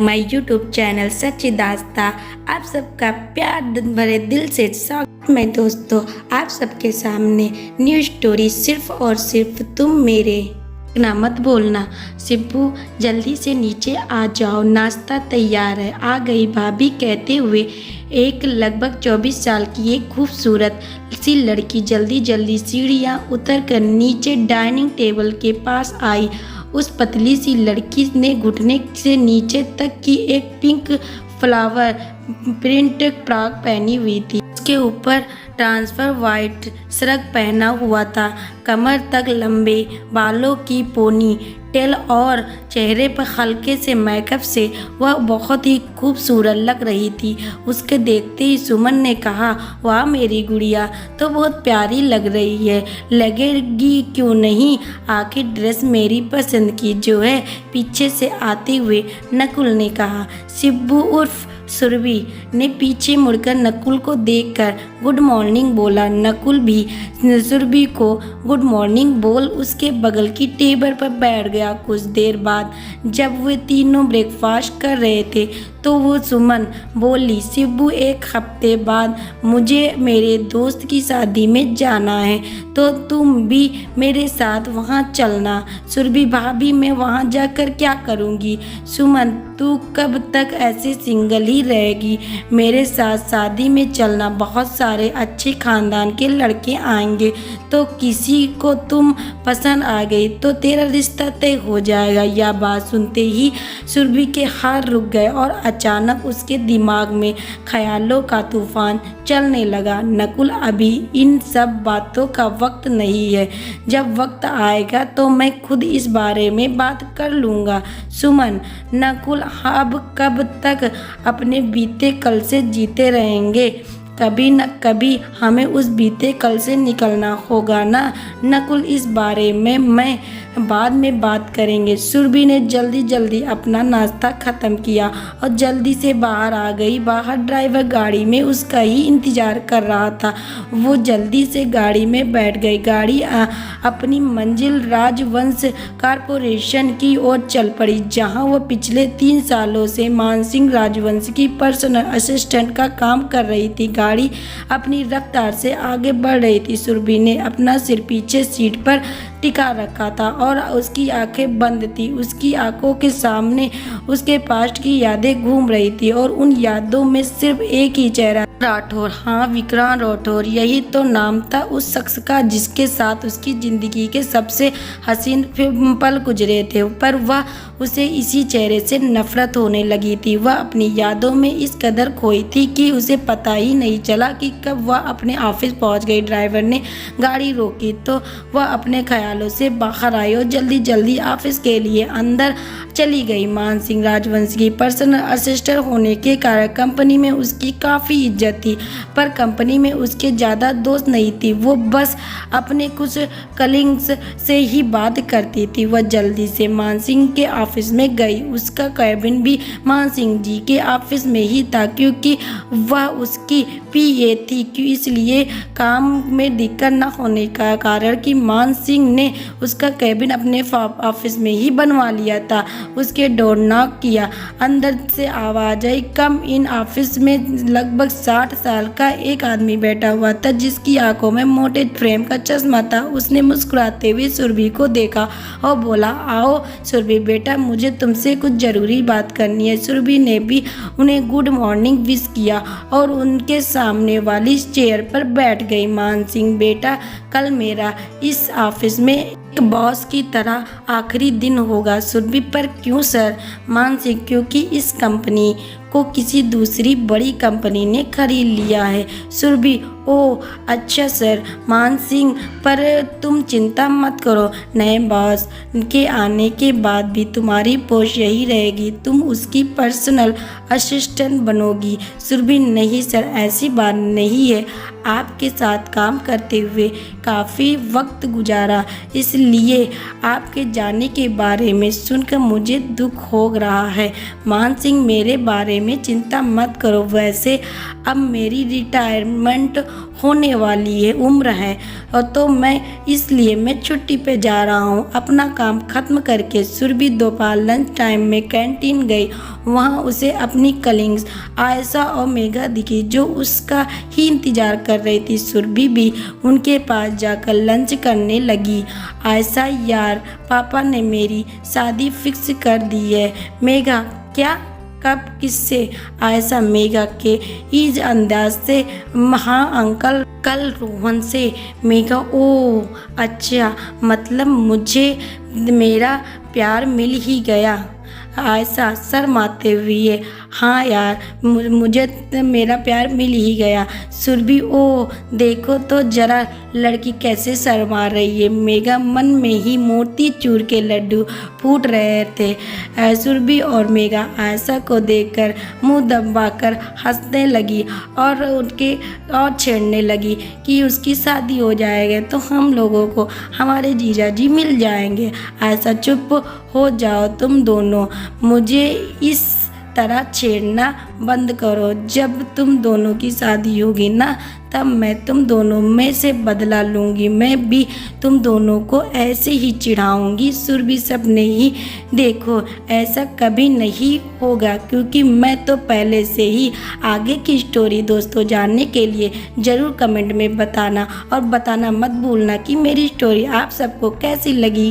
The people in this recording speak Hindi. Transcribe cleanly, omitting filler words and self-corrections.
माय यूट्यूब चैनल सच्ची दास्ता आप सबका प्यार भरे दिल से स्वागत। मैं दोस्तों आप सबके सामने न्यू स्टोरी सिर्फ और सिर्फ तुम मेरे ना मत बोलना। शिब्बू जल्दी से नीचे आ जाओ, नाश्ता तैयार है। आ गई भाभी कहते हुए एक लगभग 24 साल की एक खूबसूरत सी लड़की जल्दी जल्दी सीढ़ियाँ उतर कर नीचे डाइनिंग टेबल के पास आई। उस पतली सी लड़की ने घुटने से नीचे तक की एक पिंक फ्लावर प्रिंट फ्रॉक पहनी हुई थी। उसके ऊपर ट्रांसफर वाइट श्रग पहना हुआ था। कमर तक लंबे बालों की पोनी टेल और चेहरे पर हल्के से मेकअप से वह बहुत ही खूबसूरत लग रही थी। उसके देखते ही सुमन ने कहा, वाह मेरी गुड़िया तो बहुत प्यारी लग रही है, लगेगी क्यों नहीं। आखिर ड्रेस मेरी पसंद की जो है, पीछे से आते हुए नकुल ने कहा। शिब्बू उर्फ सुरभि ने पीछे मुड़कर नकुल को देखकर गुड मॉर्निंग बोला। नकुल भी सुरभि को गुड मॉर्निंग बोल उसके बगल की टेबल पर बैठ गया। कुछ देर बाद जब वे तीनों ब्रेकफास्ट कर रहे थे तो वो सुमन बोली, शिब्बू एक हफ्ते बाद मुझे मेरे दोस्त की शादी में जाना है तो तुम भी मेरे साथ वहाँ चलना। सुरभि भाभी मैं वहाँ जाकर क्या करूँगी। सुमन तू कब तक ऐसे सिंगल ही रहेगी, मेरे साथ शादी में चलना। बहुत सारे अच्छे खानदान के लड़के आएंगे तो किसी को तुम पसंद आ गई तो तेरा रिश्ता तय हो जाएगा। यह बात सुनते ही सुरभि के हाथ रुक गए और अचानक उसके दिमाग में ख्यालों का तूफान चलने लगा। नकुल अभी इन सब बातों का वक्त नहीं है, जब वक्त आएगा तो मैं खुद इस बारे में बात कर लूँगा। सुमन नकुल अब कब तक अपने बीते कल से जीते रहेंगे, कभी न कभी हमें उस बीते कल से निकलना होगा ना। नकुल इस बारे में मैं बाद में बात करेंगे। सुरभि ने जल्दी जल्दी अपना नाश्ता ख़त्म किया और जल्दी से बाहर आ गई। बाहर ड्राइवर गाड़ी में उसका ही इंतज़ार कर रहा था। वो जल्दी से गाड़ी में बैठ गई। गाड़ी अपनी मंजिल राजवंश कॉरपोरेशन की ओर चल पड़ी, जहां वो पिछले 3 सालों से मानसिंह राजवंश की पर्सनल असिस्टेंट का काम कर रही थी। गाड़ी अपनी रफ्तार से आगे बढ़ रही थी। सुरभि ने अपना सिर पीछे सीट पर टिका रखा था और उसकी आंखें बंद थी। उसकी आंखों के सामने उसके पास्ट की यादें घूम रही थी और उन यादों में सिर्फ एक ही चेहरा, राठौर। हाँ, विक्रांत राठौर, यही तो नाम था उस शख्स का जिसके साथ उसकी जिंदगी के सबसे हसीन पल गुजरे थे। पर वह उसे इसी चेहरे से नफरत होने लगी थी। वह अपनी यादों में इस कदर खोई थी कि उसे पता ही नहीं चला कि कब वह अपने ऑफिस पहुंच गई। ड्राइवर ने गाड़ी रोकी तो वह अपने ख्यालों से बाहर आई और जल्दी जल्दी ऑफिस के लिए अंदर चली गई। मानसिंह राजवंश की पर्सनल असिस्टेंट होने के कारण कंपनी में उसकी काफ़ी इज्जत थी, पर कंपनी में उसके ज़्यादा दोस्त नहीं थी। वो बस अपने कुछ कलीग्स से ही बात करती थी। वह जल्दी से मानसिंह के ऑफिस में गई। उसका कैबिन भी मानसिंह जी के ऑफिस में ही था, क्योंकि वह उसकी पीए थी। क्यों, इसलिए काम में दिक्कत न होने का कारण कि मानसिंह ने उसका कैबिन अपने ऑफिस में ही बनवा लिया था। उसके डोर नॉक किया, अंदर से आवाज आई, कम इन। ऑफिस में लगभग 60 साल का एक आदमी बैठा हुआ था जिसकी आंखों में मोटे फ्रेम का चश्मा था। उसने मुस्कुराते हुए सुरभि को देखा और बोला, आओ सुरभि बेटा, मुझे तुमसे कुछ ज़रूरी बात करनी है। सुरभि ने भी उन्हें गुड मॉर्निंग विश किया और उनके सामने वाली चेयर पर बैठ गई। मानसिंह बेटा, कल मेरा इस ऑफिस में एक बॉस की तरह आखिरी दिन होगा। सुरभि, पर क्यों सर? मानसिंह, क्योंकि इस कंपनी को किसी दूसरी बड़ी कंपनी ने खरीद लिया है। सुरभि, ओह अच्छा सर। मानसिंह, पर तुम चिंता मत करो, नए बॉस के आने के बाद भी तुम्हारी पोस्ट यही रहेगी, तुम उसकी पर्सनल असिस्टेंट बनोगी। सुरभि, नहीं सर, ऐसी बात नहीं है, आपके साथ काम करते हुए काफ़ी वक्त गुजारा, इसलिए आपके जाने के बारे में सुनकर मुझे दुख हो रहा है। मानसिंह, मेरे बारे में चिंता मत करो, वैसे अब मेरी रिटायरमेंट होने वाली है, उम्र है, और तो मैं छुट्टी पे जा रहा हूँ। अपना काम ख़त्म करके सुरभि दोपहर लंच टाइम में कैंटीन गई। वहाँ उसे अपनी कलीग्स आयशा और मेघा दिखी जो उसका ही इंतज़ार कर रही थी। सुरभि भी उनके पास जाकर लंच करने लगी। आयशा, यार पापा ने मेरी शादी फिक्स कर दी है। मेघा, क्या, कब, किससे? आयशा मेघा के इस अंदाज से, हाँ अंकल, कल रोहन से। मेघा, ओह अच्छा, मतलब मुझे मेरा प्यार मिल ही गया। आयशा शर्माते हुए, हाँ यार मुझे मेरा प्यार मिल ही गया। सुरभि, ओह देखो तो जरा लड़की कैसे शर्मा रही है। मेघा मन में ही मोतीचूर के लड्डू फूट रहे थे। सुरभि और मेघा आयशा को देखकर मुंह दबाकर हंसने लगी और छेड़ने लगी कि उसकी शादी हो जाएगी तो हम लोगों को हमारे जीजा जी मिल जाएंगे। आयशा, चुप हो जाओ तुम दोनों, मुझे इस तरह छेड़ना बंद करो। जब तुम दोनों की शादी होगी ना, तब मैं तुम दोनों में से बदला लूँगी। मैं भी तुम दोनों को ऐसे ही चिढ़ाऊँगी। सुरभि, सबने ही देखो, ऐसा कभी नहीं होगा, क्योंकि मैं तो पहले से ही। आगे की स्टोरी दोस्तों जानने के लिए ज़रूर कमेंट में बताना, और बताना मत भूलना कि मेरी स्टोरी आप सबको कैसी लगी।